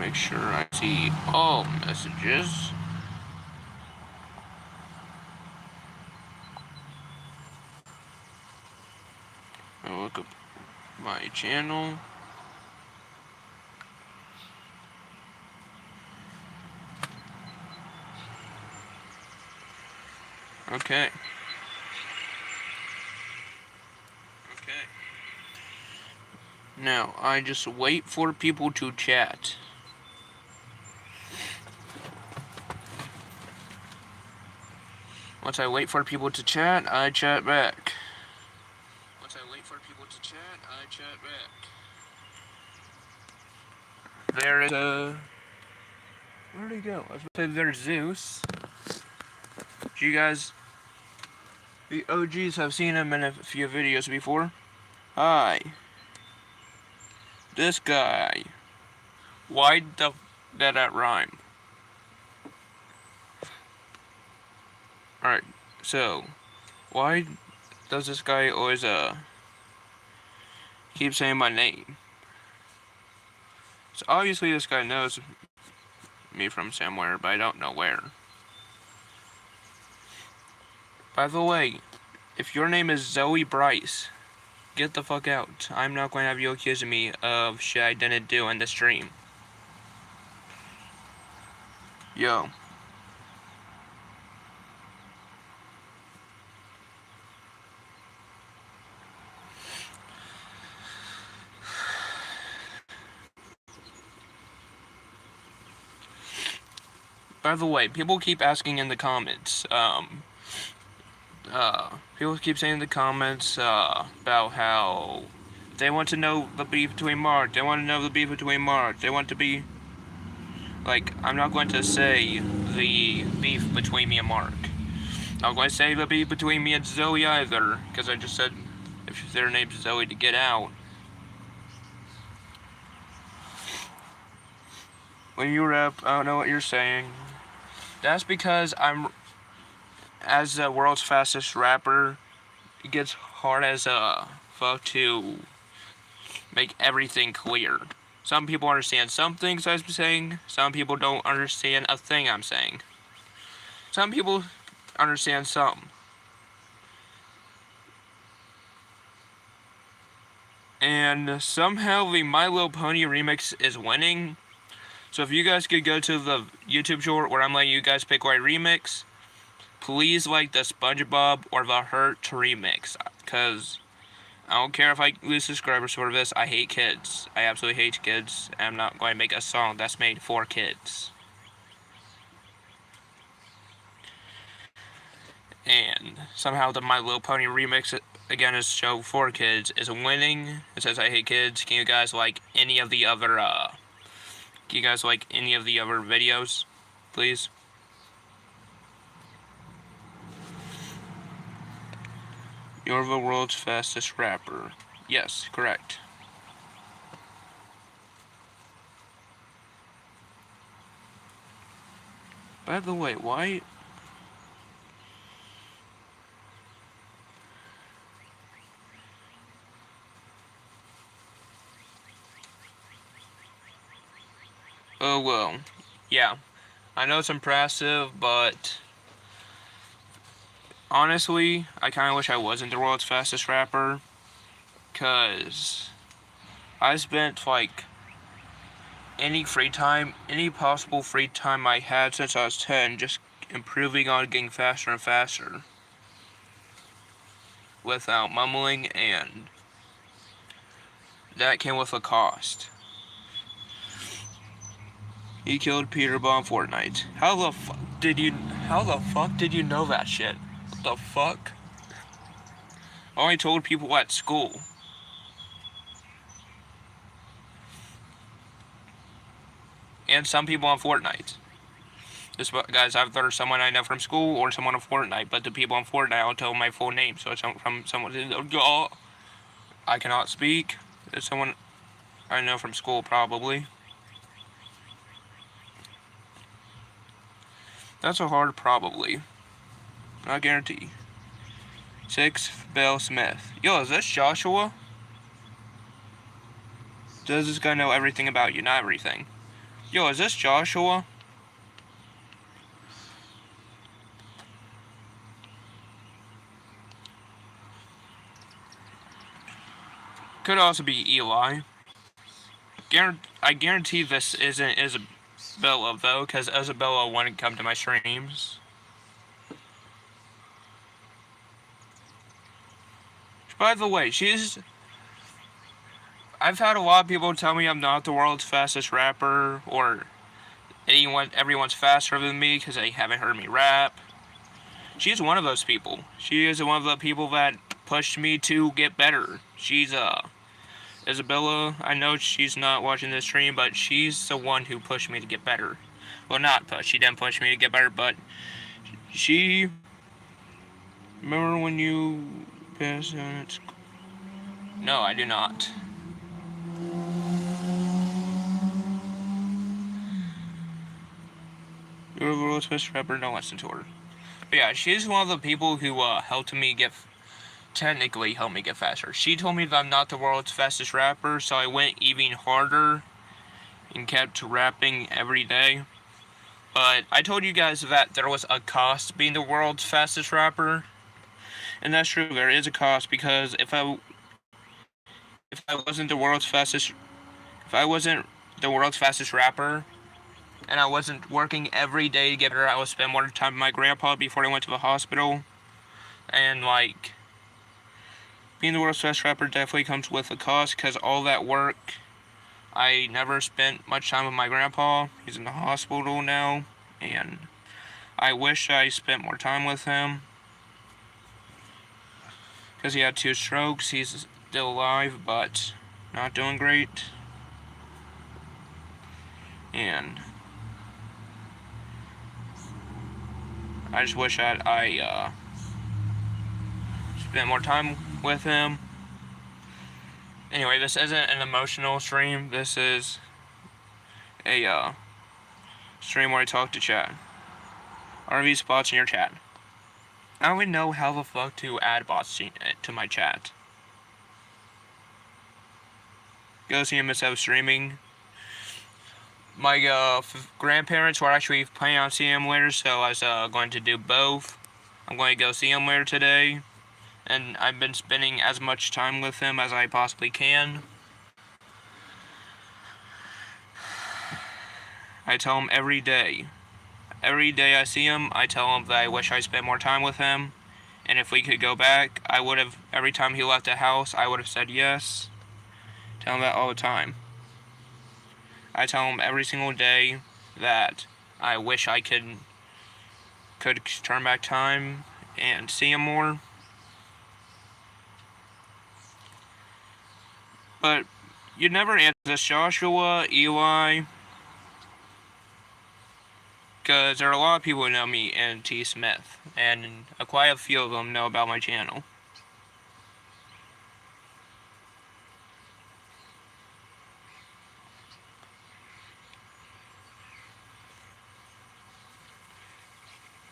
make sure I see all messages. I'll look up my channel. Okay. Now, I just wait for people to chat. Once I wait for people to chat, I chat back. There is where'd he go? I was going to say there's Zeus. You guys, the OGs, have seen him in a few videos before. Hi. This guy. Why the did that rhyme? Alright, so why does this guy always keep saying my name? So obviously this guy knows me from somewhere, but I don't know where. By the way, if your name is Zoe Bryce, get the fuck out. I'm not going to have you accusing me of shit I didn't do in the stream. Yo. By the way, people keep asking in the comments, people keep saying in the comments, about how they want to know the beef between Mark, they want to be, like, I'm not going to say the beef between me and Mark. I'm not going to say the beef between me and Zoe either, because I just said if their name's Zoe to get out. When you rap, I don't know what you're saying. That's because as the world's fastest rapper, it gets hard as fuck to make everything clear. Some people understand some things I'm saying, some people don't understand a thing I'm saying. Some people understand some. And somehow the My Little Pony remix is winning. So if you guys could go to the YouTube short where I'm letting you guys pick what remix, please like the SpongeBob or the Hurt remix. Because I don't care if I lose subscribers for this, I hate kids. I absolutely hate kids. And I'm not going to make a song that's made for kids. And somehow the My Little Pony remix, again, is show for kids, is winning. It says I hate kids. Can you guys like any of the other, videos, please? You're the world's fastest rapper. Yes, correct. By the way, why... Oh, well. Yeah. I know it's impressive, but... honestly, I kind of wish I wasn't the world's fastest rapper. Because... I spent, like... any possible free time I had since I was 10, just improving on getting faster and faster. Without mumbling, and... that came with a cost. He killed Peter Bomb Fortnite. How the fuck did you know that shit? What the fuck? I only told people at school. And some people on Fortnite. This guys, either someone I know from school or someone on Fortnite, but the people on Fortnite, I'll tell my full name, so it's from someone, I cannot speak. It's someone I know from school, probably. That's a hard probably. Not guarantee. 6, Bell Smith. Yo, is this Joshua? Does this guy know everything about you? Not everything. Yo, is this Joshua? Could also be Eli. I guarantee this isn't Isabella, though, because Isabella wouldn't come to my streams. By the way, I've had a lot of people tell me I'm not the world's fastest rapper, or everyone's faster than me because they haven't heard me rap. She's one of those people. She is one of the people that pushed me to get better. She's Isabella. I know she's not watching this stream, but she's the one who pushed me to get better. Well, not push. She didn't push me to get better, but she. Remember when you passed on it? No, I do not. You're the world's best rapper. Don't listen to her. But yeah, she's one of the people who technically helped me get faster. She told me that I'm not the world's fastest rapper, so I went even harder and kept rapping every day. But I told you guys that there was a cost being the world's fastest rapper. And that's true, there is a cost, because if I wasn't the world's fastest rapper, and I wasn't working every day to get better, I would spend more time with my grandpa before I went to the hospital. And like, being the world's fastest rapper definitely comes with a cost, because all that work, I never spent much time with my grandpa. He's in the hospital now, and I wish I spent more time with him, because he had 2 strokes. He's still alive, but not doing great. And I just wish I spent more time with him. Anyway, this isn't an emotional stream. This is a stream where I talk to chat. RV spots in your chat. I don't even know how the fuck to add bots to my chat. Go see him instead of streaming. My grandparents were actually planning on seeing him later, so I was going to do both. I'm going to go see him later today, and I've been spending as much time with him as I possibly can. I tell him every day I see him, I tell him that I wish I spent more time with him, and if we could go back, I would have, every time he left the house, I would have said yes. Tell him that all the time. I tell him every single day that I wish I could turn back time and see him more. But you never answer this, Joshua, Eli, because there are a lot of people who know me and T. Smith, and quite a few of them know about my channel.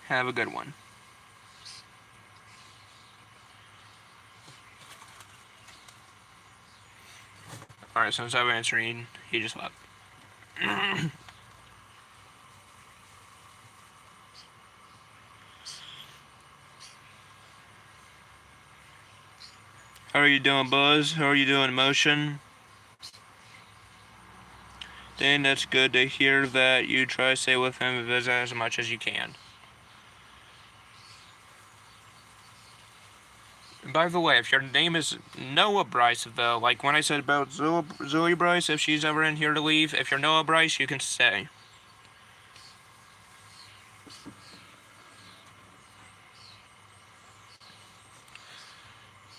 Have a good one. Alright, since I'm answering, he just left. How are you doing, Buzz? How are you doing, Motion? Dan, that's good to hear that you try to stay with him and visit as much as you can. By the way, if your name is Noah Bryce, though, like when I said about Zoe Bryce, if she's ever in here to leave, if you're Noah Bryce, you can stay.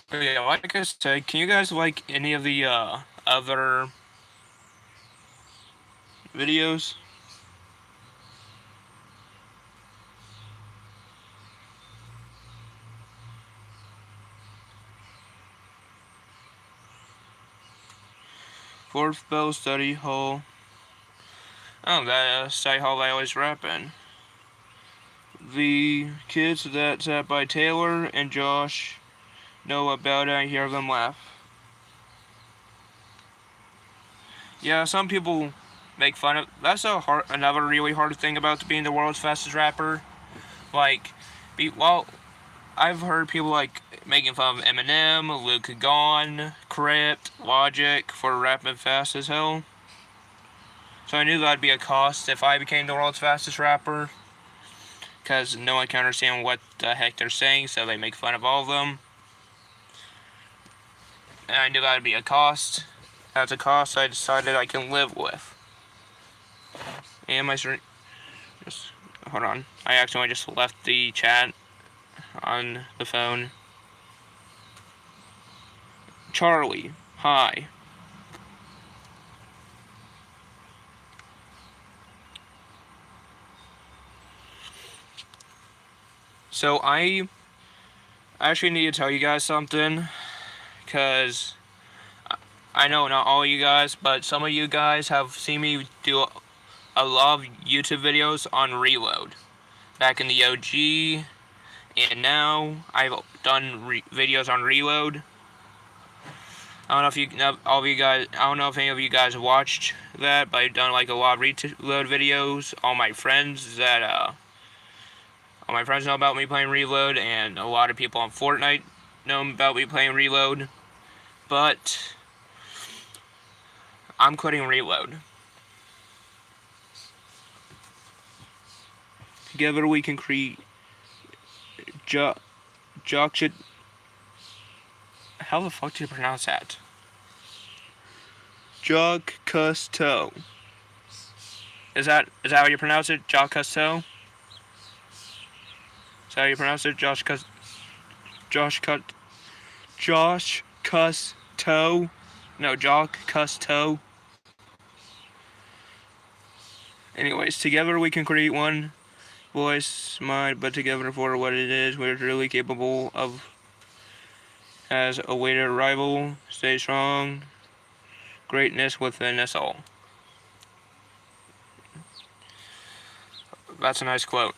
But yeah, like I said, can you guys like any of the other videos? Fourth Bell Study Hall. Oh, that study hall I always rap in. The kids that sat by Taylor and Josh know about it. I hear them laugh. Yeah, some people make fun of. That's another really hard thing about being the world's fastest rapper. Like, I've heard people like making fun of Eminem, Luke Gone, Crypt, Logic for rapping fast as hell. So I knew that'd be a cost if I became the world's fastest rapper, because no one can understand what the heck they're saying, so they make fun of all of them. And I knew that'd be a cost. That's a cost I decided I can live with. And my just hold on. I accidentally just left the chat on the phone. Charlie, hi. So I actually need to tell you guys something, because I know not all of you guys, but some of you guys have seen me do a lot of YouTube videos on Reload. Back in the OG, and now I've done videos on Reload. I don't know if I don't know if any of you guys watched that, but I've done like a lot of Reload videos. All my friends know about me playing Reload, and a lot of people on Fortnite know about me playing Reload. But I'm quitting Reload. Together we can create how the fuck do you pronounce that? Jacques Cousteau. Is that how you pronounce it? Jacques Cousteau? Is that how you pronounce it? Josh Cousteau? No, Jacques Cousteau. Anyways, together we can create one voice, mind, but together for what it is, we're truly capable of. As a weighted rival, stay strong, greatness within us all. That's a nice quote.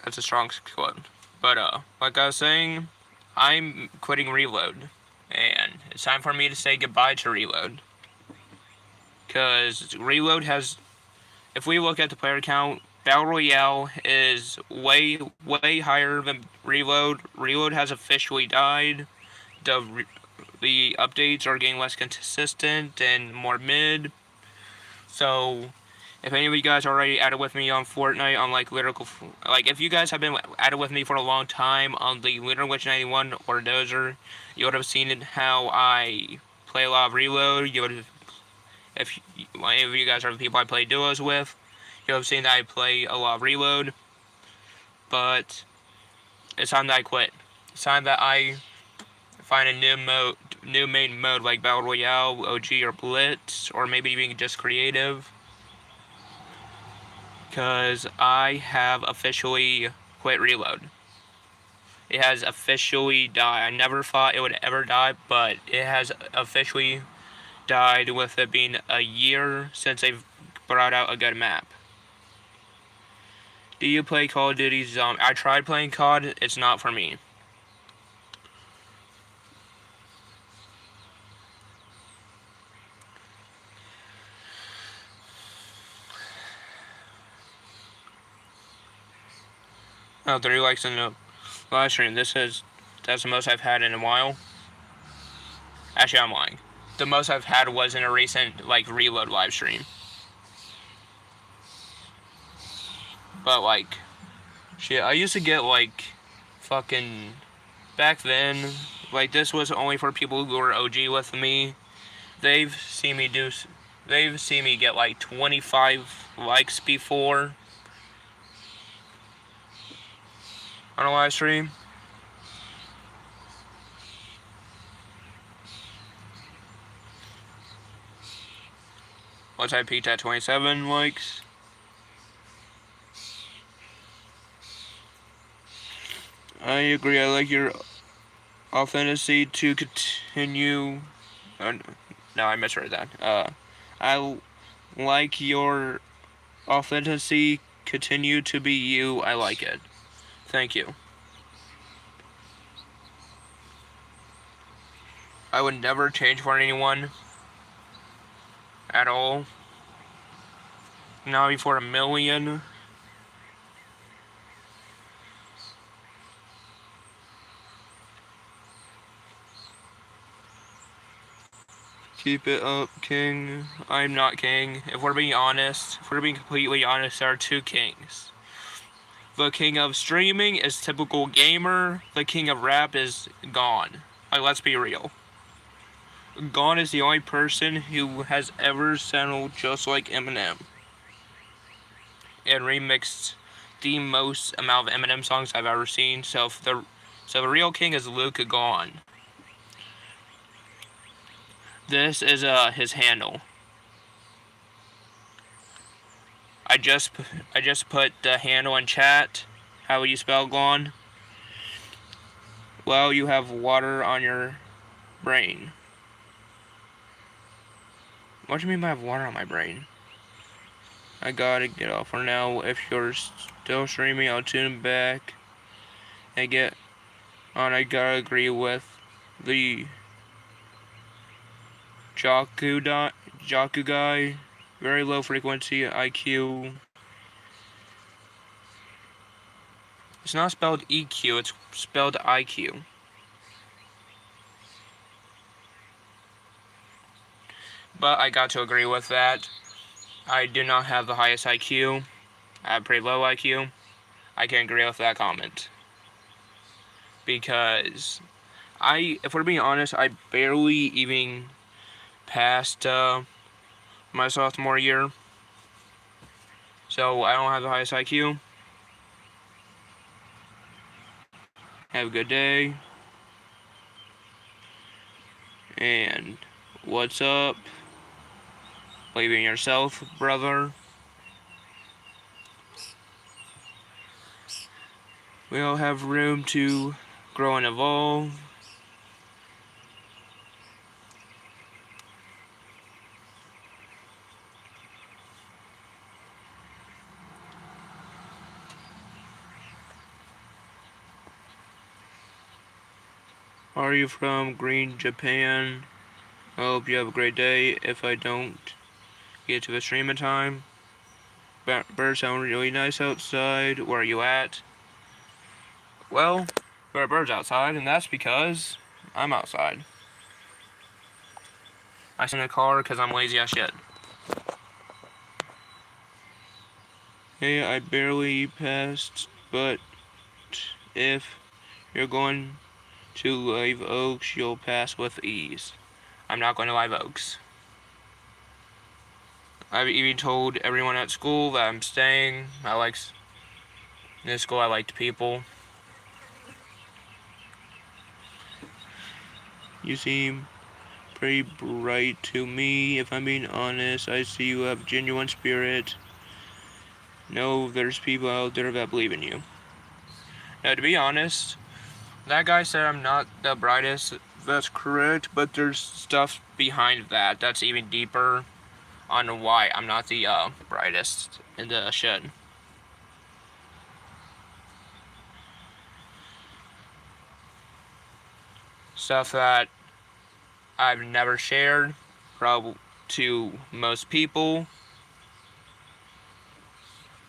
That's a strong quote. But, like I was saying, I'm quitting Reload. And it's time for me to say goodbye to Reload. Because Reload has, if we look at the player count, Battle Royale is way higher than Reload. Reload has officially died. The updates are getting less consistent and more mid. So, if any of you guys are already at it with me on Fortnite, on if you guys have been at it with me for a long time on the Lunar Witch 91 or Dozer, you would have seen how I play a lot of Reload. You would have, if any of you guys are the people I play duos with, you'll have seen that I play a lot of Reload. But it's time that I quit. It's time that I find a new main mode like Battle Royale, OG, or Blitz, or maybe even just creative. Because I have officially quit Reload. It has officially died. I never thought it would ever die, but it has officially died, with it being a year since they've brought out a good map. Do you play Call of Duty Zombie? I tried playing COD. It's not for me. Oh, 3 likes in the live stream. That's the most I've had in a while. Actually, I'm lying. The most I've had was in a recent Reload live stream. But shit, I used to get fucking back then. This was only for people who were OG with me. They've seen me get 25 likes before on a live stream. Once I peaked at 27 likes. I agree. I like your authenticity to continue. No, I misread that. I like your authenticity. Continue to be you. I like it. Thank you. I would never change for anyone. at all. Not before 1 million. Keep it up, king. I'm not king. If we're being honest, if we're being completely honest, there are two kings. The king of streaming is typical gamer. The king of rap is Gone. Like, let's be real. Gone is the only person who has ever sounded just like Eminem and remixed the most amount of Eminem songs I've ever seen. So the real king is Luca Gone. This is his handle. I just put the handle in chat. How would you spell Gone? Well, you have water on your brain. What do you mean by I have water on my brain? I gotta get off for now. If you're still streaming, I'll tune back and get on. I gotta agree with the Jaku guy. Very low frequency IQ. It's not spelled EQ, it's spelled IQ. But I got to agree with that. I do not have the highest IQ. I have pretty low IQ. I can agree with that comment. Because if we're being honest, I barely even passed my sophomore year. So I don't have the highest IQ. Have a good day. And what's up? Believe in yourself, brother. We all have room to grow and evolve. Are you from Green, Japan? I hope you have a great day. If I don't get to the stream in time. Birds sound really nice outside. Where are you at? Well, there are birds outside, and that's because I'm outside. I sit in a car because I'm lazy as shit. Hey, I barely passed, but if you're going to Live Oaks, you'll pass with ease. I'm not going to Live Oaks. I've even told everyone at school that I'm staying. In this school, I liked people. You seem pretty bright to me, if I'm being honest. I see you have genuine spirit. No, there's people out there that believe in you. Now, to be honest, that guy said I'm not the brightest. That's correct, but there's stuff behind that that's even deeper on why I'm not the brightest in the shed. Stuff that I've never shared, probably to most people.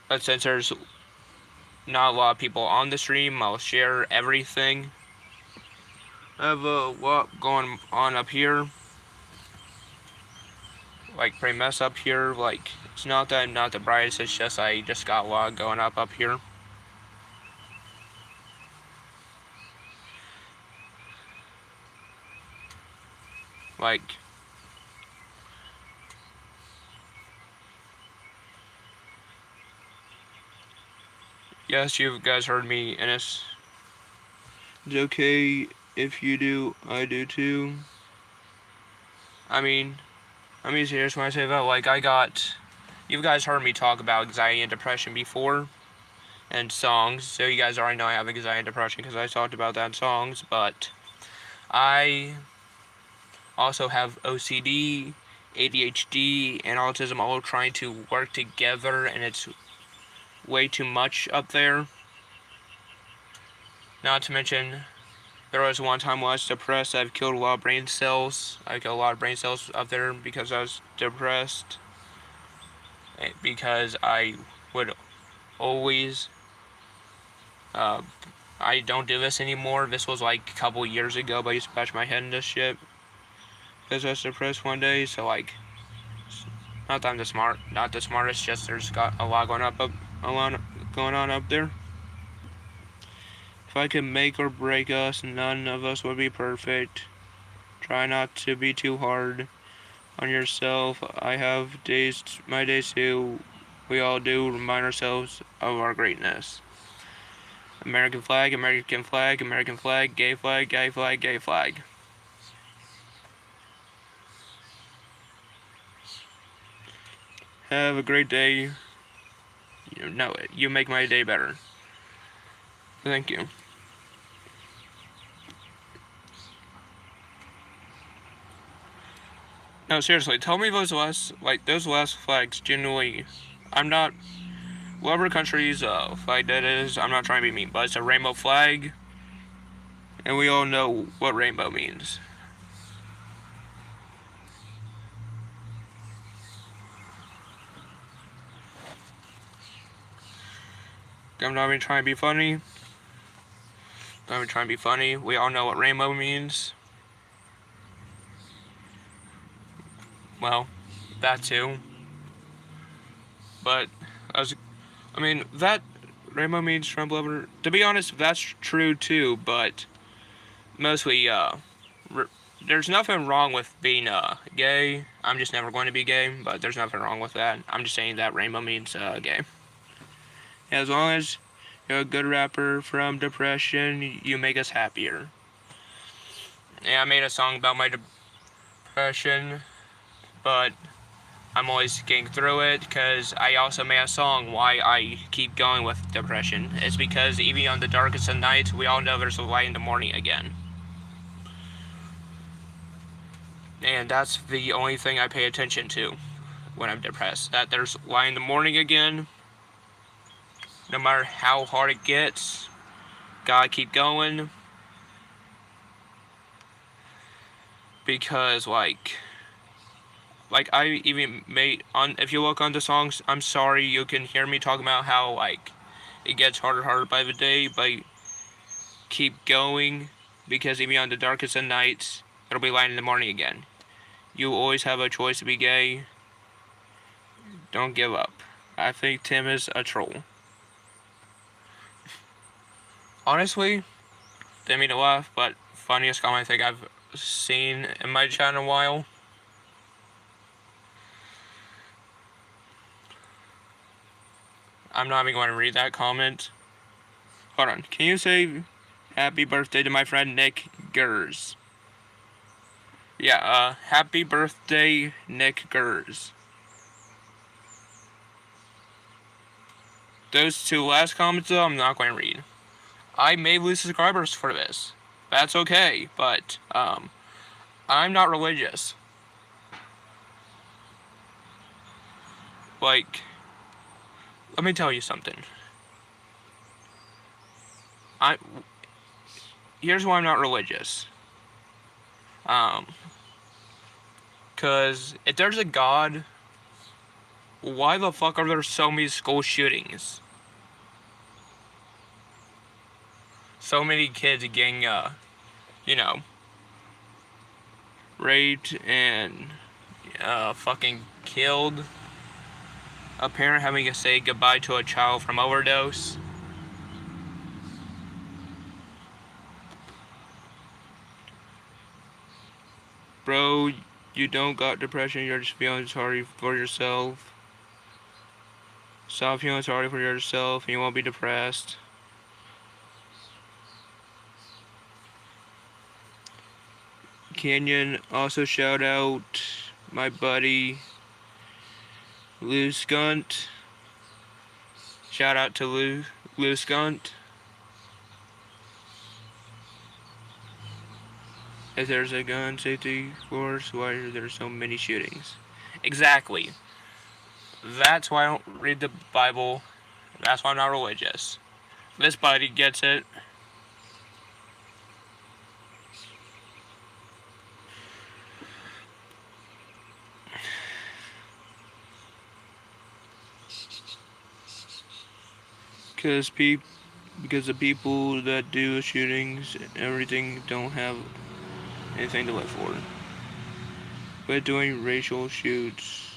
But since there's not a lot of people on the stream, I'll share everything. I have a lot going on up here. Like, pretty mess up here. Like, it's not that I'm not the brightest, it's just I just got a lot going up here. Like, yes, you guys heard me, and it's okay if you do, I do too. I mean serious when I say that. Like, you guys heard me talk about anxiety and depression before, and songs, so you guys already know I have anxiety and depression because I talked about that in songs, but I also have OCD, ADHD, and autism all trying to work together, and it's way too much up there. Not to mention There was one time when I was depressed. I've killed a lot of brain cells. I killed a lot of brain cells up there because I was depressed. Because I would always. Uh, I don't do this anymore. This was like a couple years ago, but I used to bash my head into shit because I was depressed one day. So like, not that I'm not the smartest. Just there's got a lot going on up there. If I could make or break us, none of us would be perfect. Try not to be too hard on yourself. I have my days too. We all do. Remind ourselves of our greatness. American flag, American flag, American flag, gay flag, gay flag, gay flag. Have a great day. You know it. You make my day better. Thank you. No, seriously, tell me those last flags genuinely. I'm not, whatever country's flag that is, I'm not trying to be mean, but it's a rainbow flag, and we all know what rainbow means. I'm not even trying to be funny. I'm even trying to be funny. We all know what rainbow means. Well, that too. But, that rainbow means Trump lover. To be honest, that's true too, but mostly, there's nothing wrong with being, gay. I'm just never going to be gay, but there's nothing wrong with that. I'm just saying that rainbow means, gay. As long as you're a good rapper from depression, you make us happier. Yeah, I made a song about my depression, but I'm always getting through it because I also made a song why I keep going with depression. It's because even on the darkest of nights, we all know there's a light in the morning again. And that's the only thing I pay attention to when I'm depressed. That there's light in the morning again. No matter how hard it gets, gotta keep going. Because like I even made if you look on the songs, I'm sorry, you can hear me talking about how like it gets harder and harder by the day, but keep going because even on the darkest of nights, it'll be light in the morning again. You always have a choice to be gay. Don't give up. I think Tim is a troll. Honestly, didn't mean to laugh, but funniest comment I think I've seen in my chat in a while. I'm not even going to read that comment. Hold on. Can you say happy birthday to my friend Nick Gers? Yeah, happy birthday, Nick Gers. Those two last comments, though, I'm not going to read. I may lose subscribers for this. That's okay, but, I'm not religious. Like, let me tell you something. Here's why I'm not religious. Cause if there's a God, why the fuck are there so many school shootings? So many kids getting, raped and, fucking killed. A parent having to say goodbye to a child from overdose. Bro, you don't got depression, you're just feeling sorry for yourself. Stop feeling sorry for yourself and you won't be depressed. Canyon, also shout out my buddy Lou Skunt. Shout out to Lou Skunt. If there's a gun safety course, why are there so many shootings? Exactly. That's why I don't read the Bible. That's why I'm not religious. This buddy gets it. Because because the people that do shootings and everything don't have anything to live for. Quit doing racial shoots.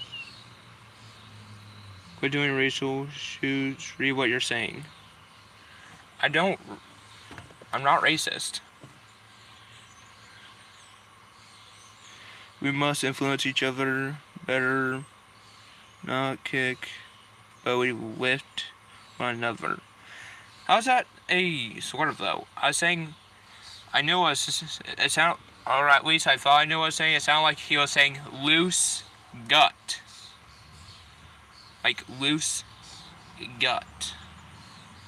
Quit doing racial shoots. Read what you're saying. I'm not racist. We must influence each other better, not kick, but we lift one another. How's that a sort of though? I was saying, I knew it sounded, or at least I thought I knew what I was saying. It sounded like he was saying loose gut. Like loose gut.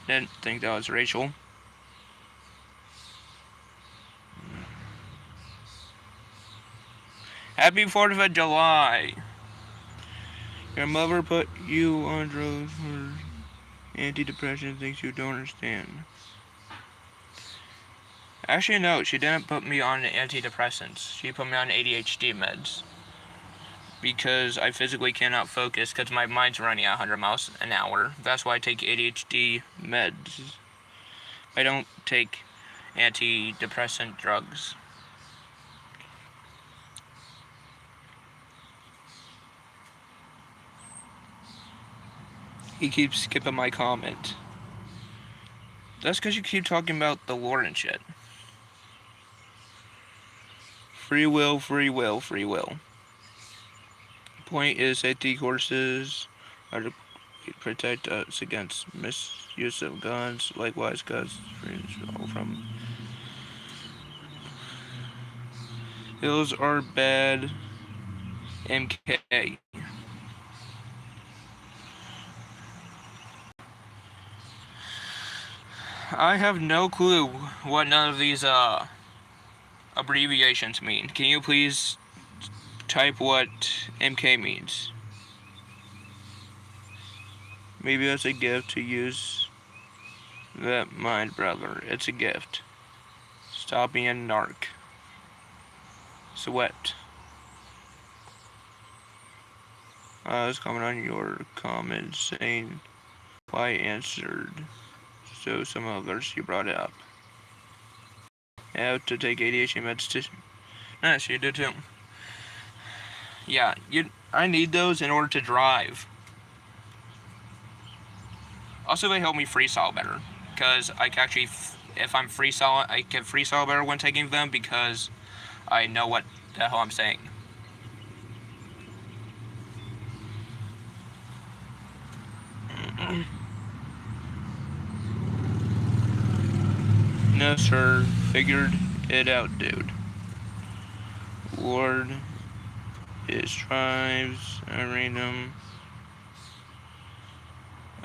Didn't think that was racial. Happy 4th of July. Your mother put you on drugs for antidepressant things you don't understand. Actually, no, she didn't put me on antidepressants. She put me on ADHD meds. Because I physically cannot focus because my mind's running at 100 miles an hour. That's why I take ADHD meds. I don't take antidepressant drugs. He keeps skipping my comment. That's because you keep talking about the Lord and shit. Free will, free will, free will. Point is safety courses are to protect us against misuse of guns. Likewise, guns from hills are bad. MK. I have no clue what none of these abbreviations mean. Can you please type what MK means? Maybe that's a gift to use that mind, brother. It's a gift. Stop being a narc. Sweat. I was commenting on your comment saying why I answered. So some others you brought up. I have to take ADHD meds too. Nice, you do too. Yeah, I need those in order to drive. Also, they help me freestyle better. Because I can actually, if I'm freestyling, I can freestyle better when taking them because I know what the hell I'm saying. No, sir. Figured it out, dude. Lord, his tribes, I read them.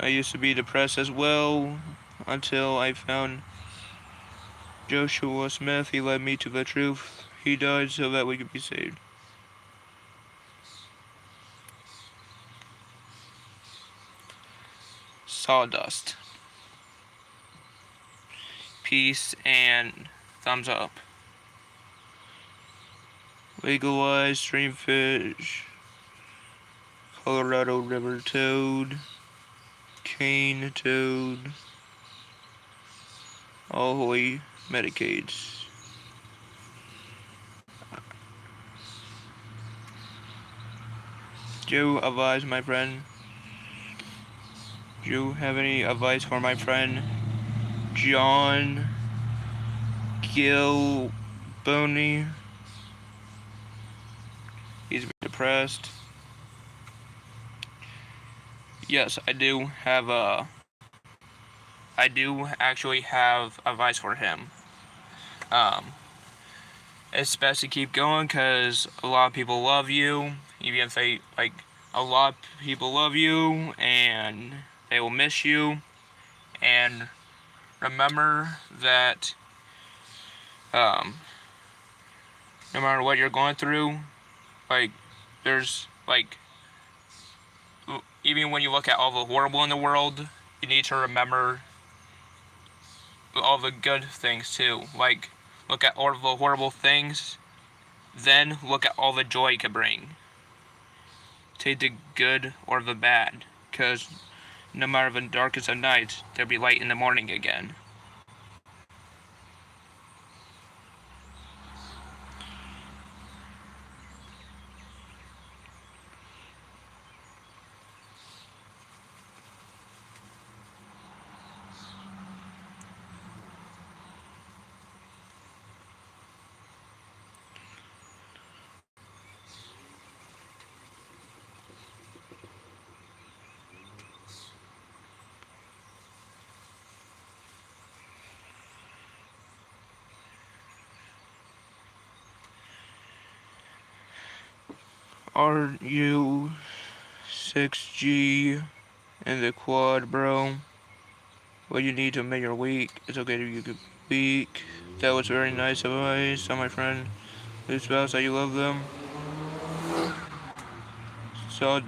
I used to be depressed as well until I found Joshua Smith. He led me to the truth. He died so that we could be saved. Sawdust. Peace and thumbs up. Legalized streamfish. Colorado River toad. Cane toad. All holy Medicaids. Do you advise my friend? Do you have any advice for my friend John Gilboney? He's depressed. Yes, I do actually have advice for him. It's best to keep going because a lot of people love you. Even if they, a lot of people love you and they will miss you. And remember that, no matter what you're going through, there's, even when you look at all the horrible in the world, you need to remember all the good things too. Look at all the horrible things, then look at all the joy it could bring. Take the good or the bad, because no matter the darkest of nights, there'll be light in the morning again. Are you 6G in the quad, bro? What you need to make your week? It's okay if you get weak. That was very nice advice. Tell my friend, whose spouse, that you love them. So,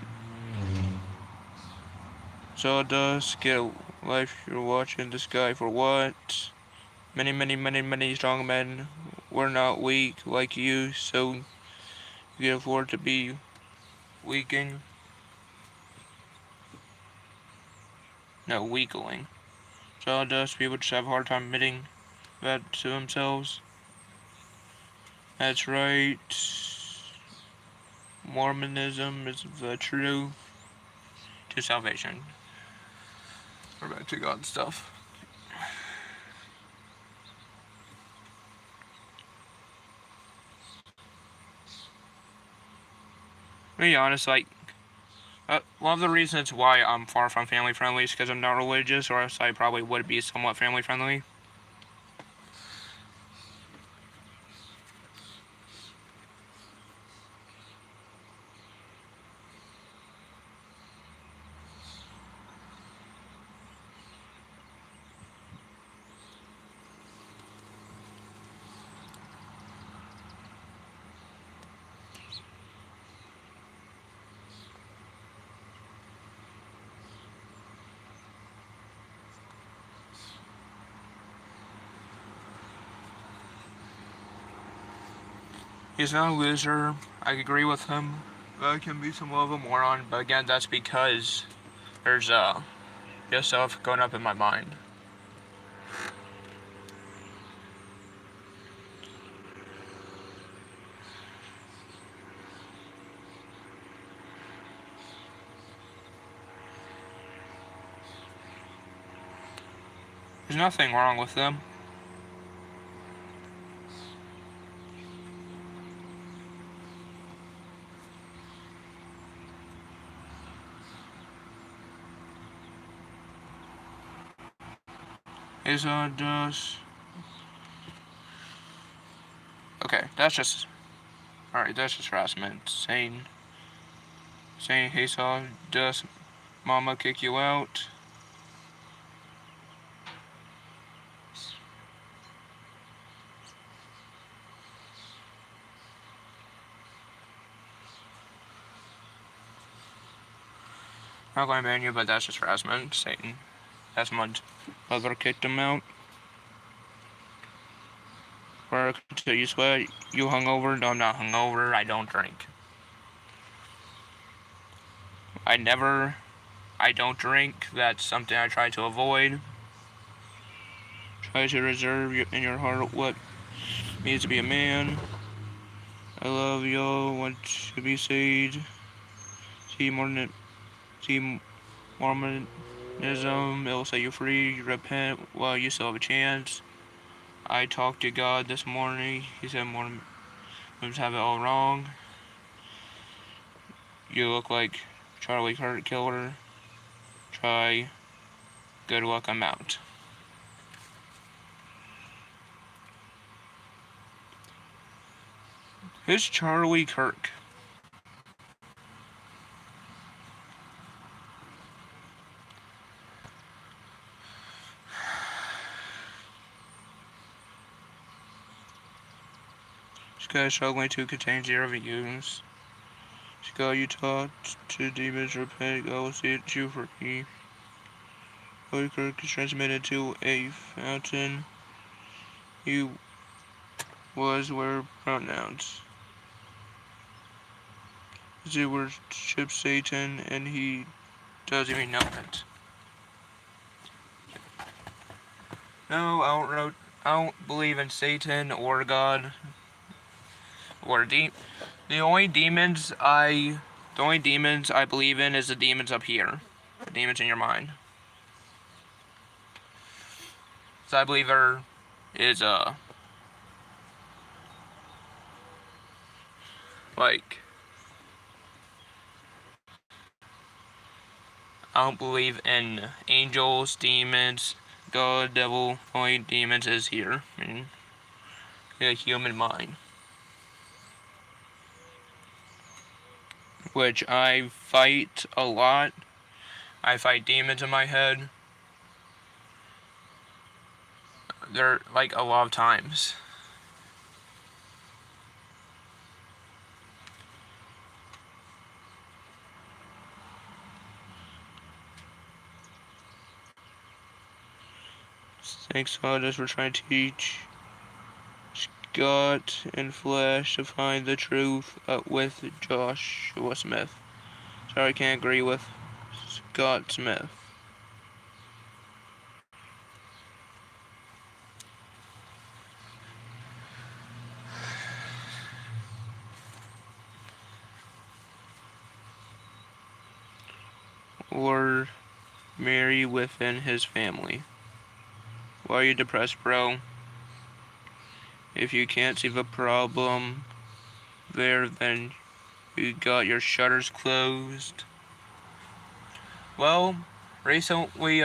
Sawdust, get a life. You're watching this guy for what? Many, many, many, many strong men. We're not weak like you, so you can afford to be weakening. No, weakling. Sawdust, people just have a hard time admitting that to themselves. That's right. Mormonism is the truth to salvation. We're back to God stuff. To be honest, like, one of the reasons why I'm far from family friendly is because I'm not religious, or else I probably would be somewhat family friendly. He's not a loser. I agree with him. I can be somewhat of a moron, but again, that's because there's just stuff going up in my mind. There's nothing wrong with them. Is just okay. That's just alright. That's just harassment. Saying hey, saw does mama kick you out? I'm not going to ban you, but that's just harassment. Satan. That's my mother kicked him out. Work until you sweat. You hungover? No, I'm not hungover. I don't drink. I don't drink. That's something I try to avoid. Try to reserve in your heart what means to be a man. I love y'all. Want to be saved. See Mormonism. It'll set you free. You repent while you still have a chance. I talked to God this morning. He said Mormons have it all wrong. You look like Charlie Kirk killer. Try. Good luck, I'm out. Who's Charlie Kirk? This guy struggling to contain zero views. This guy you taught to demons repent, God will set you free. Charlie Kirk is transmitted to a fountain. He was where pronouns. They worship Satan and he doesn't even know it. No, I don't believe in Satan or God or the only demons I believe in is the demons up here, the demons in your mind. So I believe there is like I don't believe in angels, demons, God, devil. Only demons is here in the human mind, which I fight a lot. I fight demons in my head. They're like a lot of times. Thanks God as we're trying to teach Scott and Flash to find the truth with Joshua Smith. Sorry, I can't agree with Scott Smith. Or marry within his family. Why are you depressed, bro? If you can't see the problem there, then you got your shutters closed. Well, recently,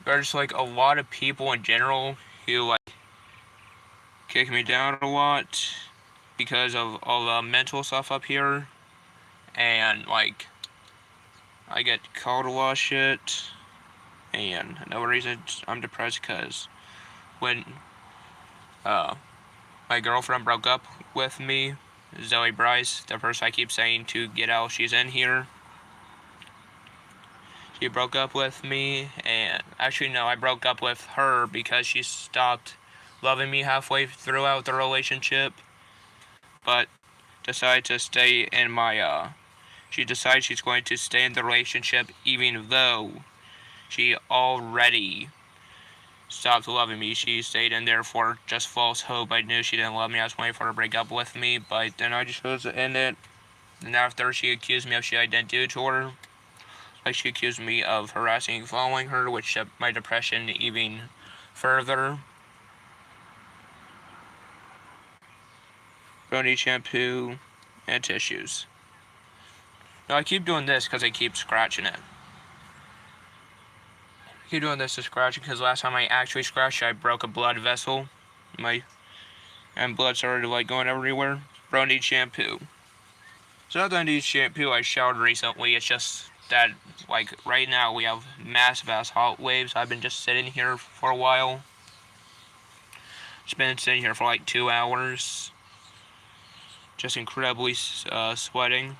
there's like a lot of people in general who like kick me down a lot because of all the mental stuff up here, and like I get called a lot of shit. And another reason I'm depressed because when my girlfriend broke up with me, Zoe Bryce, the person I keep saying to get out, she's in here. She broke up with me, and actually no, I broke up with her because she stopped loving me halfway throughout the relationship, but decided to stay in my she decided she's going to stay in the relationship even though she already stopped loving me. She stayed in there for just false hope. I knew she didn't love me. I was waiting for her to break up with me, but then I just chose to end it. And after she accused me of shit I didn't do to her, like she accused me of harassing and following her, which set my depression even further. Brony shampoo and tissues. No, I keep doing this because I keep scratching it. I keep doing this to scratch it because last time I actually scratched, I broke a blood vessel. And blood started like going everywhere. Bro needs shampoo. So not that I need shampoo, I showered recently. It's just that like right now we have massive ass hot waves. I've been just sitting here for a while. Just been sitting here for like 2 hours. Just incredibly sweating.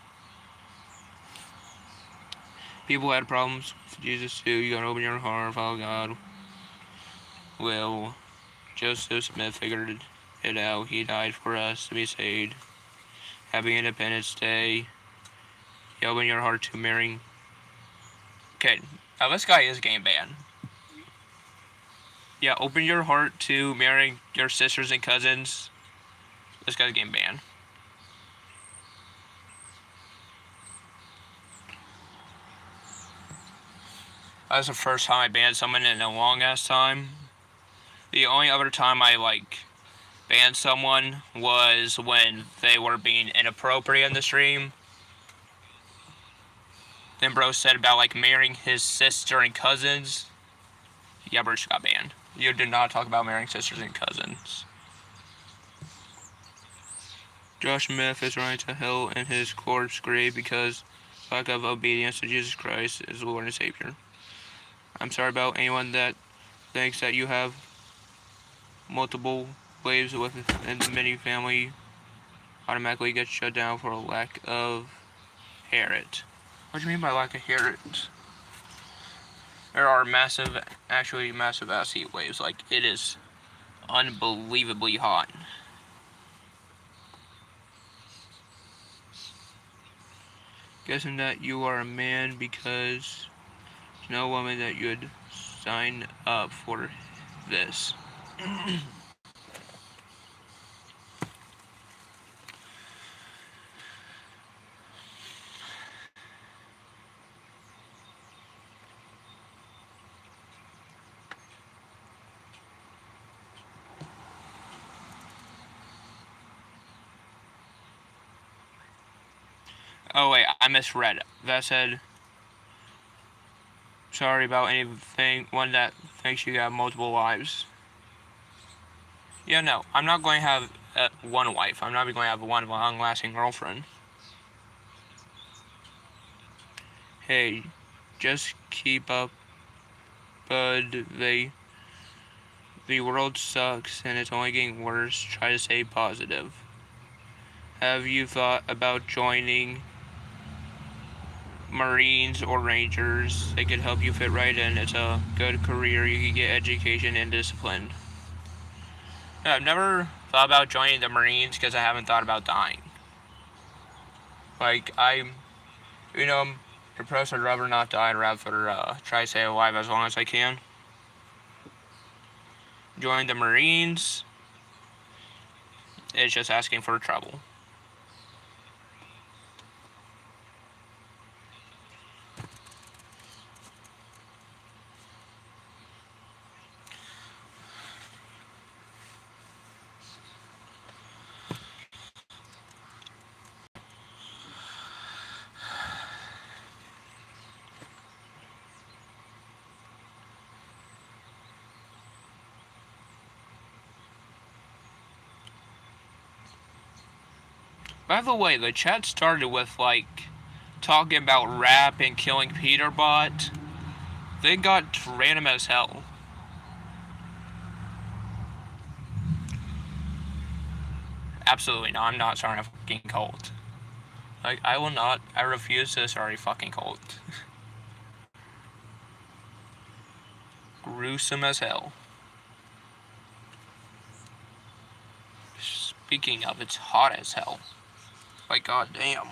People had problems with Jesus too. You gotta open your heart, follow God. Well, Joseph Smith figured it out. He died for us to be saved. Happy Independence Day. You open your heart to marrying. Okay, now this guy is game banned. Yeah, open your heart to marrying your sisters and cousins. This guy's game banned. That was the first time I banned someone in a long ass time. The only other time I like banned someone was when they were being inappropriate in the stream. Then bro said about like marrying his sister and cousins. Yeah, bro just got banned. You do not talk about marrying sisters and cousins. Josh Smith is running to hell in his corpse grave because lack of obedience to Jesus Christ is Lord and Savior. I'm sorry about anyone that thinks that you have multiple waves within the many family automatically gets shut down for a lack of herit. What do you mean by lack of herit? There are actually massive ass heat waves. Like, it is unbelievably hot. Guessing that you are a man because there's no woman that you'd sign up for this. Oh wait, I misread. That said, sorry about anything. One that thinks you got multiple wives. Yeah, no, I'm not going to have one wife. I'm not going to have one long-lasting girlfriend. Hey, just keep up, bud. The world sucks and it's only getting worse. Try to stay positive. Have you thought about joining Marines or Rangers? They could help you fit right in. It's a good career. You can get education and discipline. Yeah, I've never thought about joining the Marines because I haven't thought about dying. Like, I'm depressed. I'd rather not die. I'd rather try to stay alive as long as I can. Join the Marines is just asking for trouble. By the way, the chat started with, like, talking about rap and killing Peterbot. They got random as hell. Absolutely no, I'm not starting a fucking cult. Like, I refuse to start a fucking cult. Gruesome as hell. Speaking of, it's hot as hell. Like, goddamn.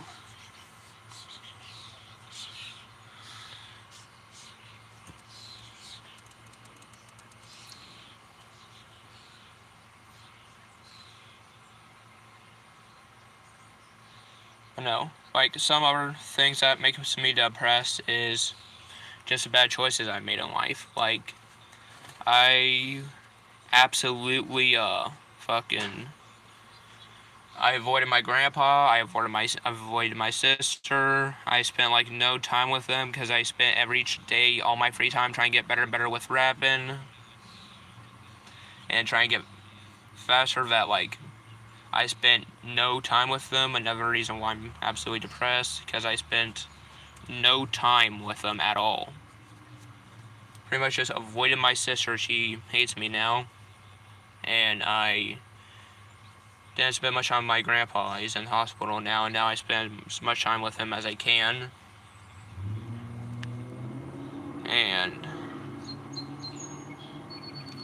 I know. Like, some other things that makes me depressed is just the bad choices I made in life. Like, I absolutely, I avoided my grandpa, I avoided my sister. I spent, like, no time with them because I spent every day, all my free time, trying to get better and better with rapping. And trying to get faster. That, like, I spent no time with them. Another reason why I'm absolutely depressed, because I spent no time with them at all. Pretty much just avoided my sister. She hates me now. And I didn't spend much time with my grandpa. He's in the hospital now, and now I spend as much time with him as I can. And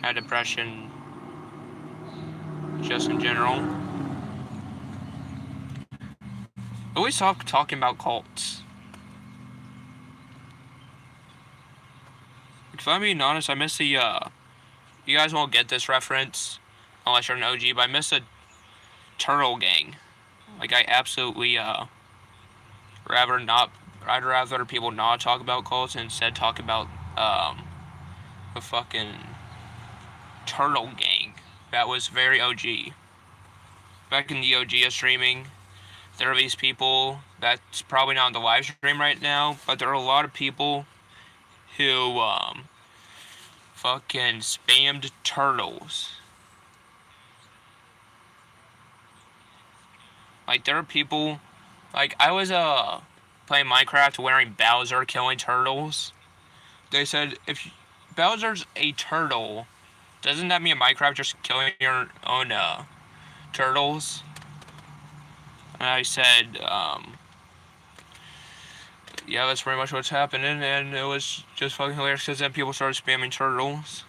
I had depression just in general. But we stopped talking about cults. If I'm being honest, I miss the, you guys won't get this reference unless you're an OG, but I miss the Turtle Gang. Like, I absolutely, I'd rather people not talk about cults and instead talk about, the fucking Turtle Gang. That was very OG. Back in the OG of streaming, there are these people that's probably not on the live stream right now, but there are a lot of people who, fucking spammed turtles. Like, there are people, like, I was, playing Minecraft wearing Bowser killing turtles. They said, if Bowser's a turtle, doesn't that mean Minecraft just killing your own, turtles? And I said, yeah, that's pretty much what's happening, and it was just fucking hilarious because then people started spamming turtles.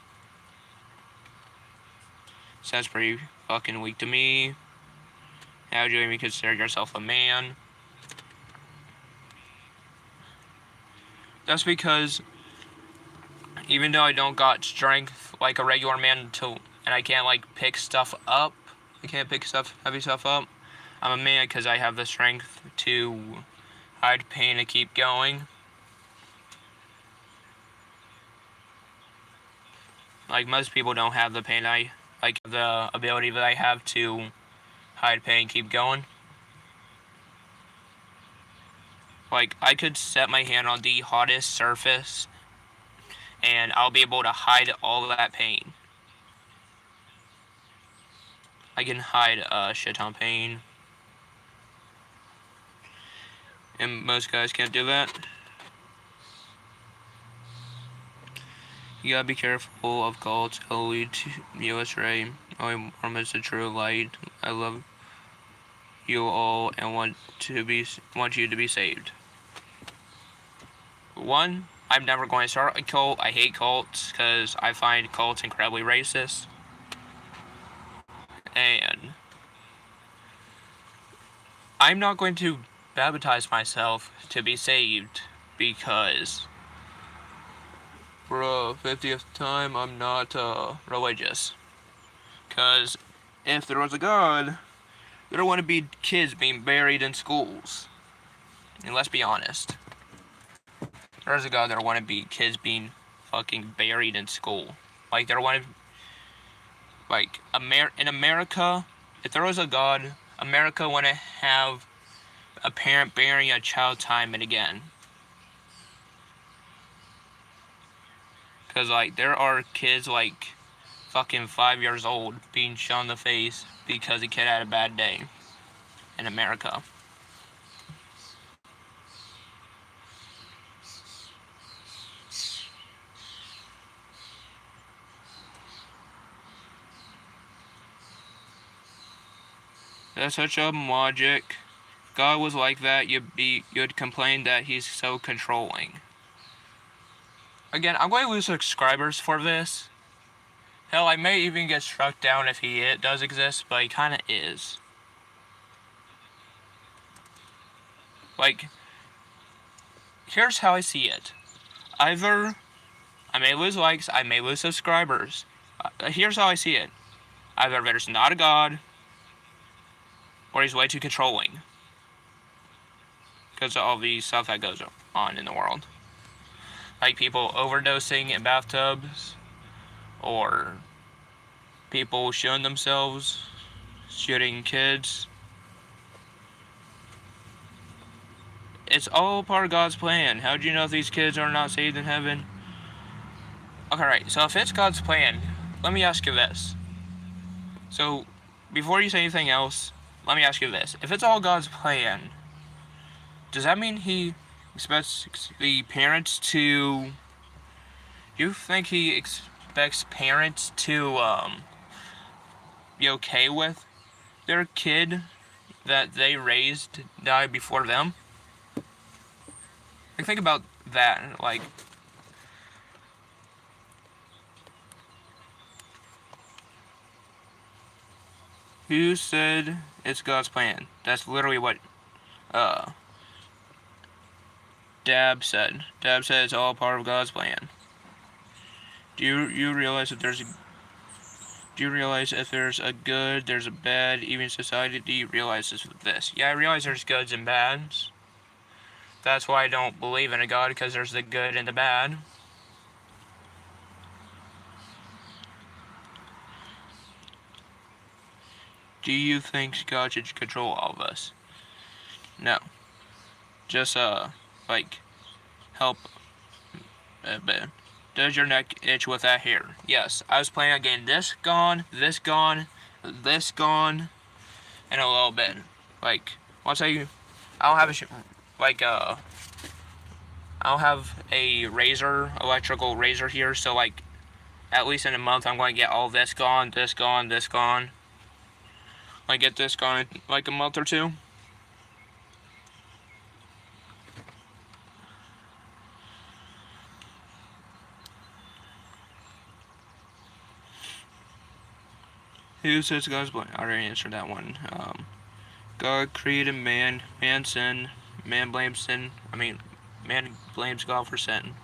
So that's pretty fucking weak to me. How would you even consider yourself a man? That's because even though I don't got strength like a regular man and I can't like pick stuff up. I can't pick heavy stuff up. I'm a man because I have the strength to hide pain and keep going. Like most people don't have the pain the ability that I have to hide pain and keep going. Like I could set my hand on the hottest surface and I'll be able to hide all of that pain. I can hide a shit ton of pain. And most guys can't do that. You gotta be careful of cults that lead to USA. Only Mormon is the true light. I love you all and want you to be saved. One, I'm never going to start a cult. I hate cults because I find cults incredibly racist. And I'm not going to baptize myself to be saved because for a 50th time I'm not religious. Because if there was a God, there wouldn't be kids being buried in schools. And let's be honest. If there's a God, there wouldn't be kids being fucking buried in school. Like there wouldn't, like in America, if there was a God, America wouldn't have a parent burying a child time and again. Because like there are kids like fucking 5 years old being shot in the face because a kid had a bad day in America. That's such a logic. If God was like that, you'd complain that he's so controlling. Again, I'm going to lose subscribers for this. Hell, I may even get struck down if it does exist, but he kind of is. Like, here's how I see it. Either I may lose likes, I may lose subscribers. Here's how I see it. Either there's not a God, or he's way too controlling. Because of all the stuff that goes on in the world. Like people overdosing in bathtubs, or people shooting themselves, shooting kids. It's all part of God's plan. How do you know if these kids are not saved in heaven? Okay, right, so if it's God's plan, let me ask you this. So, before you say anything else, let me ask you this. If it's all God's plan, does that mean he expects the parents to... Do you think he expects parents to be okay with their kid that they raised die before them? Like, think about that. Like, who said it's God's plan? That's literally what Dab said. Dab said it's all part of God's plan. Do you realize that do you realize if there's a good, there's a bad, even society? Do you realize this? Yeah, I realize there's goods and bads. That's why I don't believe in a God, because there's the good and the bad. Do you think God should control all of us? No. Just, like, help a bit. Does your neck itch with that hair? Yes. I was planning on getting this gone, this gone, this gone, and a little bit. Like, once I don't have I don't have a electrical razor here, so, like, at least in a month, I'm going to get all this gone, this gone, this gone. Like, get this gone in, like, a month or two. Who says God's plan? I already answered that one. God created man, man sinned, man blames sin. Man blames God for sin.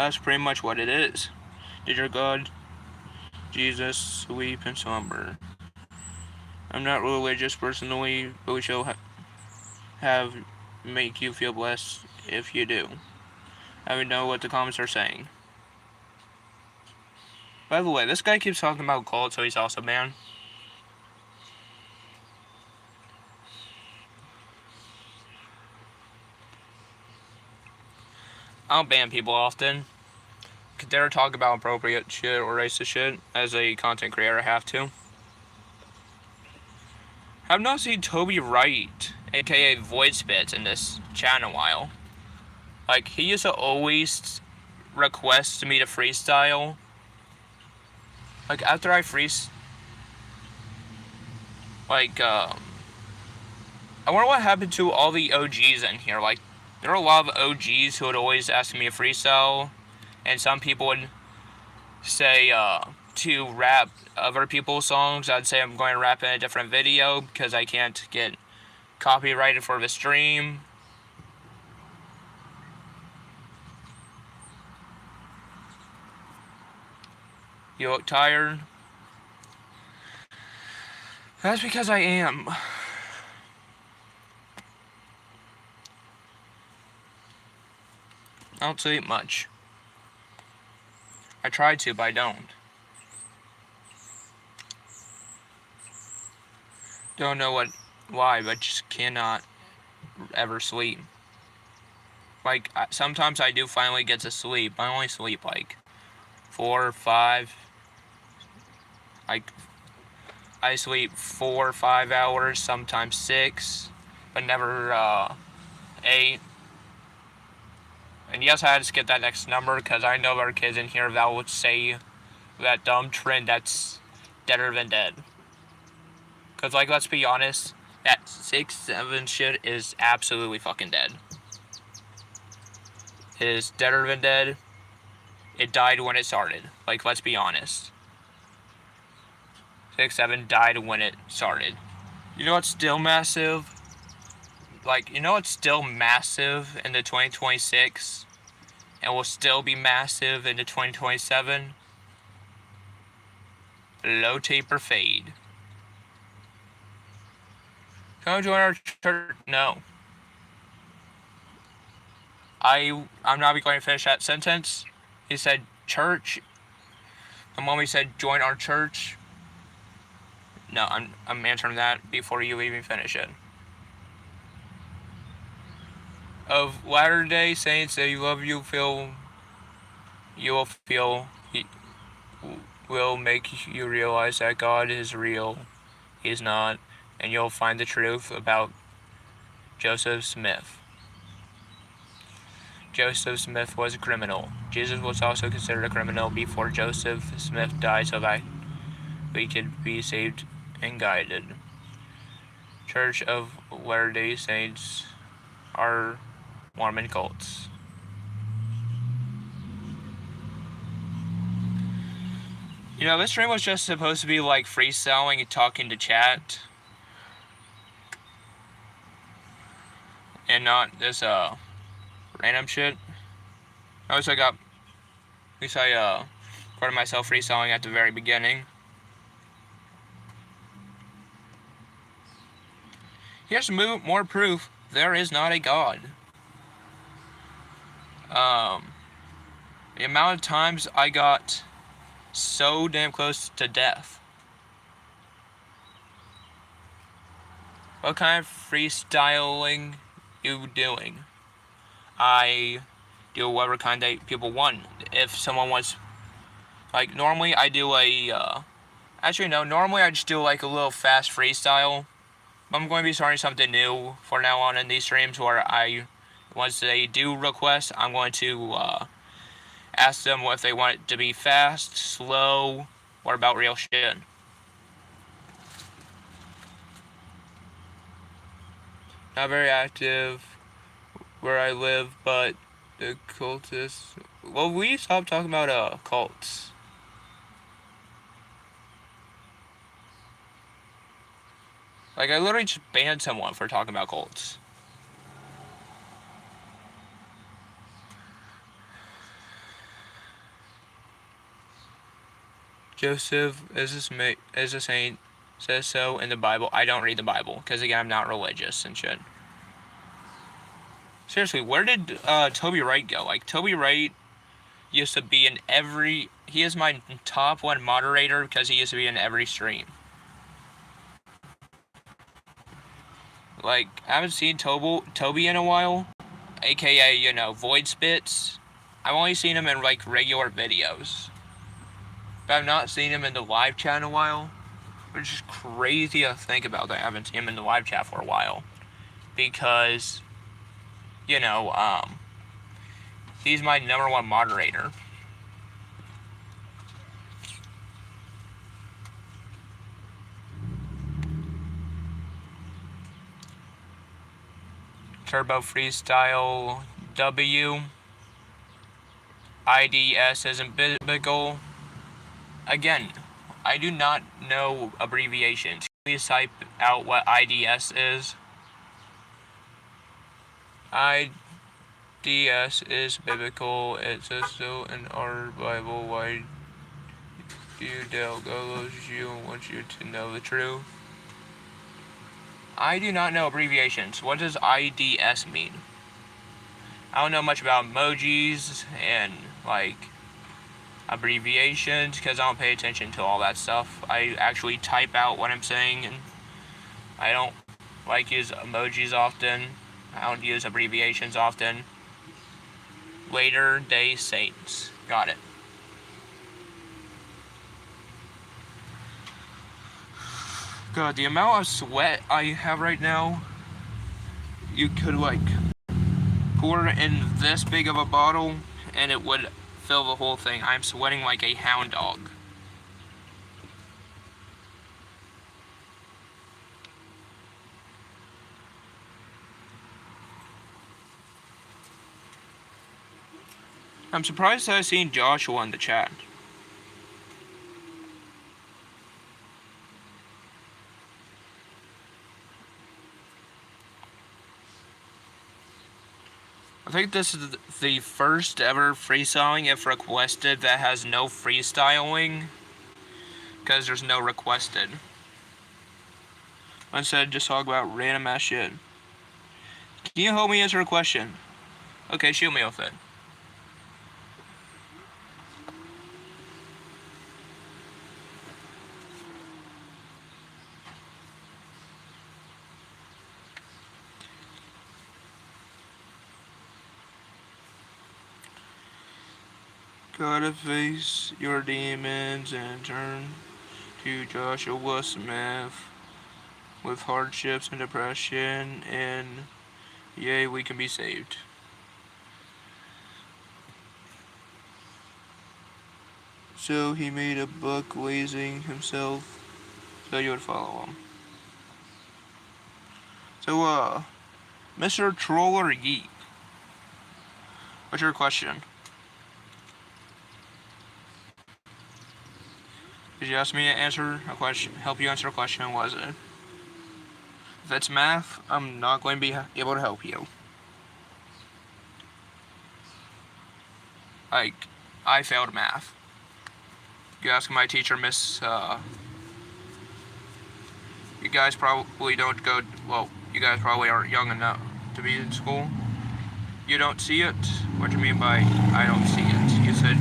That's pretty much what it is. Did your God, Jesus, sleep and slumber? I'm not religious personally, but we shall have make you feel blessed if you do. I don't know what the comments are saying. By the way, this guy keeps talking about cults, so he's also banned. I don't ban people often. Cause they're talking about appropriate shit or racist shit. As a content creator, I have to. I've not seen Toby Wright, aka Void Spits, in this chat in a while. Like, he used to always request me to freestyle. Like, after I I wonder what happened to all the OGs in here. Like, there are a lot of OGs who would always ask me to freestyle. And some people would say, to rap other people's songs. I'd say I'm going to rap in a different video because I can't get copyrighted for the stream. You look tired? That's because I am. I don't sleep much. I try to, but I don't. Don't know why, but just cannot ever sleep. Like, sometimes I do finally get to sleep. I only sleep like 4 or 5. Like, I sleep 4 or 5 hours, sometimes 6, but never 8. And yes, I had to skip that next number because I know there are kids in here that would say that dumb trend that's deader than dead. Because, like, let's be honest, that 6, 7 shit is absolutely fucking dead. It is deader than dead. It died when it started. Like, let's be honest. 6, 7 died when it started. You know what's still massive? Like, you know what's still massive into 2026? And will still be massive into 2027? Low taper fade. Come join our church. No. I'm not going to finish that sentence. He said church. The moment he said join our church. No, I'm answering that before you even finish it. Of Latter-day Saints that you love, you will feel will make you realize that God is real. He is not, and you'll find the truth about Joseph Smith. Joseph Smith was a criminal. Jesus was also considered a criminal before Joseph Smith died, so that we could be saved and guided. Church of Latter-day Saints are Mormon cults. You know, this stream was just supposed to be like freestyling and talking to chat. And not this, random shit. I recorded myself freestyling at the very beginning. Here's more proof there is not a God. The amount of times I got so damn close to death. What kind of freestyling you doing? I do whatever kind that people want. If someone wants, like, normally I do normally I just do like a little fast freestyle. I'm going to be starting something new for now on in these streams where once they do request, I'm going to ask them if they want it to be fast, slow, or about real shit. Not very active where I live, but the cultists... Well, we stopped talking about cults. Like, I literally just banned someone for talking about cults. Joseph is a saint, says so in the Bible. I don't read the Bible because again I'm not religious and shit. Seriously, where did Toby Wright go? Like Toby Wright used to be in every. He is my top one moderator because he used to be in every stream. Like I haven't seen Toby in a while, aka Void Spits. I've only seen him in like regular videos. But I've not seen him in the live chat in a while. Which is crazy to think about that I haven't seen him in the live chat for a while. Because, he's my number one moderator. Turbo Freestyle W. IDS isn't biblical. Again, I do not know abbreviations. Please type out what IDS is. IDS is biblical. It says so in our Bible. Why do you doubt God loves you and wants you to know the truth? I do not know abbreviations. What does IDS mean? I don't know much about emojis and abbreviations because I don't pay attention to all that stuff. I actually type out what I'm saying and I don't use emojis often. I don't use abbreviations often. Later Day Saints. Got it. God, the amount of sweat I have right now, you could pour in this big of a bottle and it would fill the whole thing. I'm sweating like a hound dog. I'm surprised that I've seen Joshua in the chat. I think this is the first ever freestyling, if requested, that has no freestyling. Because there's no requested. Instead, just talk about random ass shit. Can you help me answer a question? Okay, shoot me with it. Gotta face your demons and turn to Joshua Smith with hardships and depression, and yay, we can be saved. So he made a book lazing himself so you would follow him. So, Mr. Troller Yeet, what's your question? Did you ask me to answer a question, help you answer a question? Was it? If it's math, I'm not going to be able to help you. I failed math. You ask my teacher, Miss, you guys probably don't go, well, you guys probably aren't young enough to be in school. You don't see it? What do you mean by, I don't see it? You said,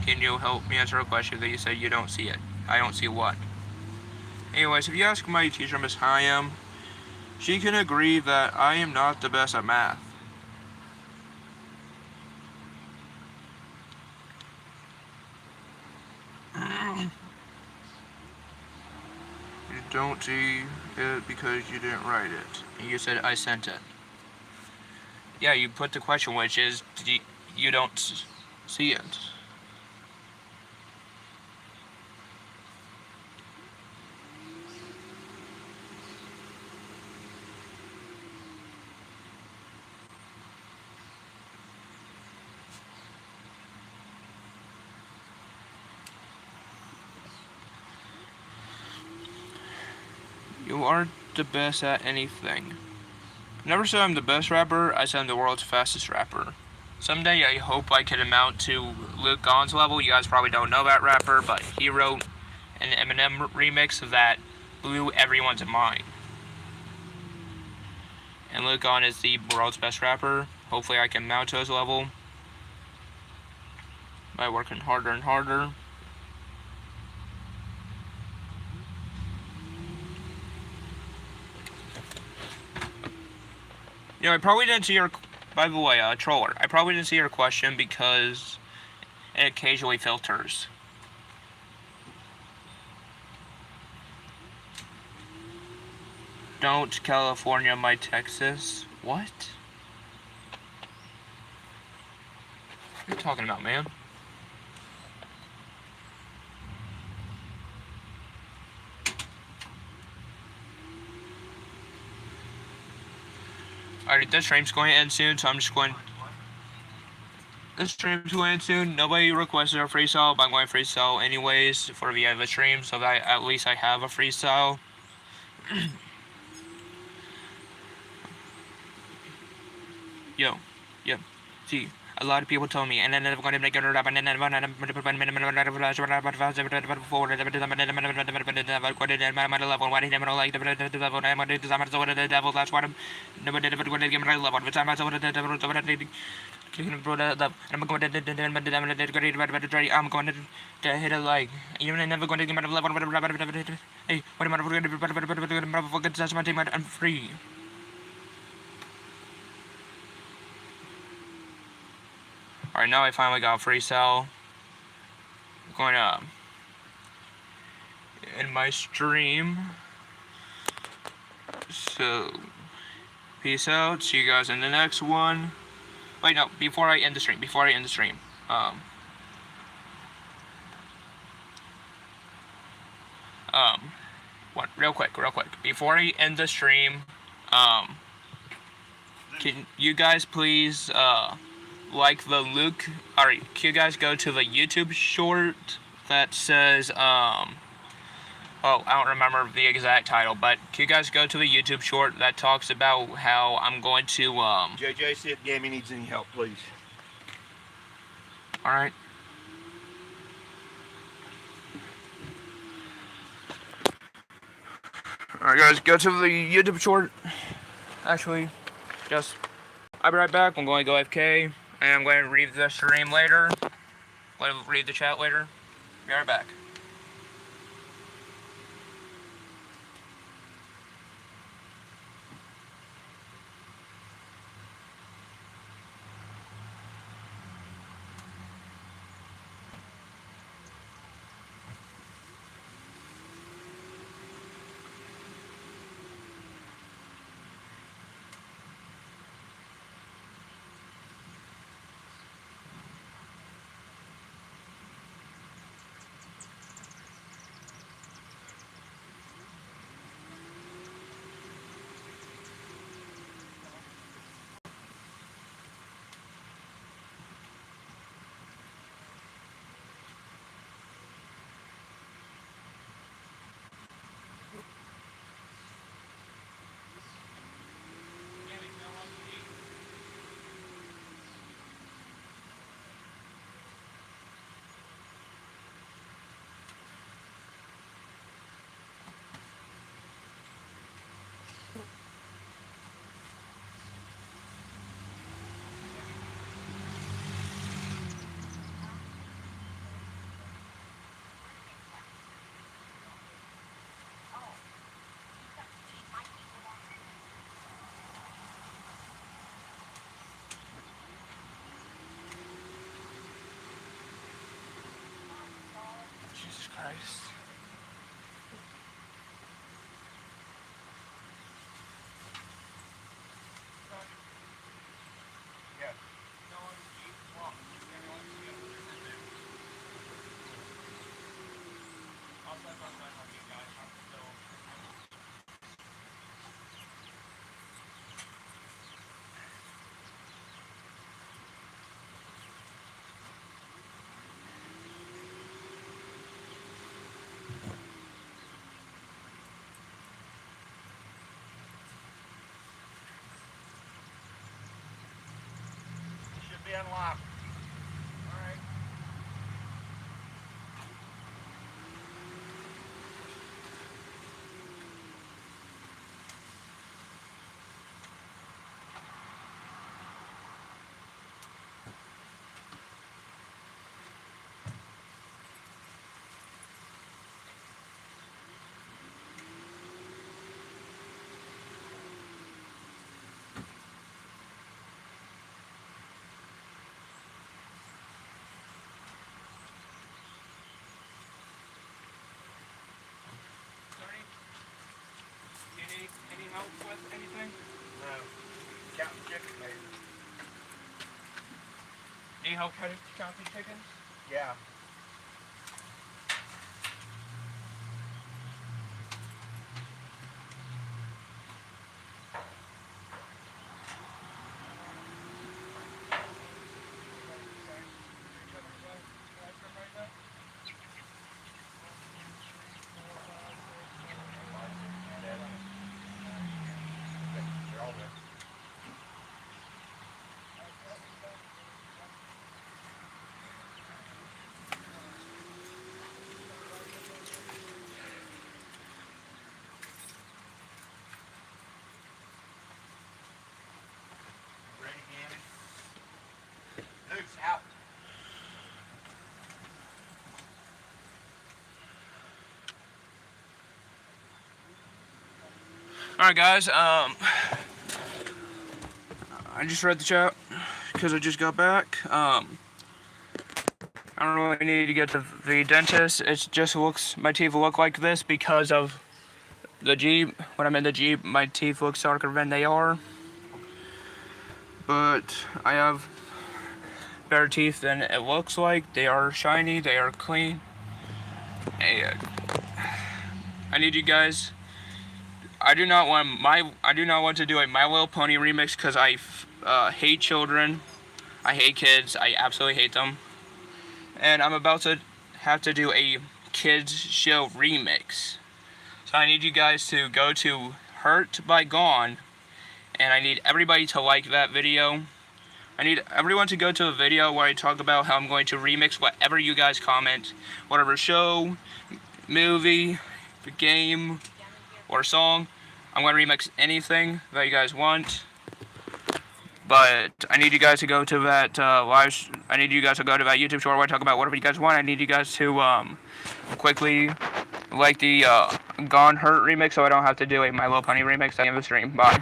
can you help me answer a question that you said you don't see it? I don't see what? Anyways, if you ask my teacher, Miss Hyam, she can agree that I am not the best at math. You don't see it because you didn't write it. And you said I sent it. Yeah, you put the question, which is, you don't see it. You aren't the best at anything. Never said I'm the best rapper, I said I'm the world's fastest rapper. Someday I hope I can amount to Luke Gon's level. You guys probably don't know that rapper, but he wrote an Eminem remix that blew everyone's mind. And Luke Gon is the world's best rapper. Hopefully I can mount to his level by working harder and harder. You know, I probably didn't see your... By the way, troller, I probably didn't see your question because it occasionally filters. Don't California my Texas. What? What are you talking about, man? Alright, this stream's going to end soon, so I'm just going... This stream's going to end soon. Nobody requested a freestyle, but I'm going to freestyle anyways for the end of the stream, so that at least I have a freestyle. Yo, see, a lot of people told me, and then I'm going to make it up, and then I'm going to hit a like. Even never going to get my level. Hey, what am I going to touch my team? I'm free. Alright, now I finally got a freestyle. I'm going to end my stream. So, peace out. See you guys in the next one. Wait, no, before I end the stream. Real quick. Before I end the stream, can you guys please, like the Luke... Alright, can you guys go to the YouTube short that says, oh, I don't remember the exact title, but can you guys go to the YouTube short that talks about how I'm going to, JJ, see if Gammy needs any help, please. Alright. Alright guys, go to the YouTube short. Actually, I'll be right back. I'm going to go AFK, and I'm going to read the stream later. I'm going to read the chat later. Be right back. Jesus Christ. be unlocked. Alright. Any help with anything? No. Counting chicken maybe. Need help counting chickens? Yeah. They're all there. Ready, Gammy? Loose, out. Alright guys, I just read the chat because I just got back. I don't really need to get to the dentist. It just looks, my teeth look like this because of the Jeep. When I'm in the Jeep, my teeth look darker than they are. But I have better teeth than it looks like. They are shiny, they are clean. And I need you guys. I do not want to do a My Little Pony remix because I hate children. I hate kids. I absolutely hate them. And I'm about to have to do a kids show remix. So I need you guys to go to Hurt by Gone, and I need everybody to like that video. I need everyone to go to a video where I talk about how I'm going to remix whatever you guys comment, whatever show, movie, game, or song. I'm going to remix anything that you guys want. But I need you guys to go to that I need you guys to go to that YouTube channel where I talk about whatever you guys want. I need you guys to quickly like the Gone Hurt remix so I don't have to do a My Little Pony remix at the end of the stream. Bye.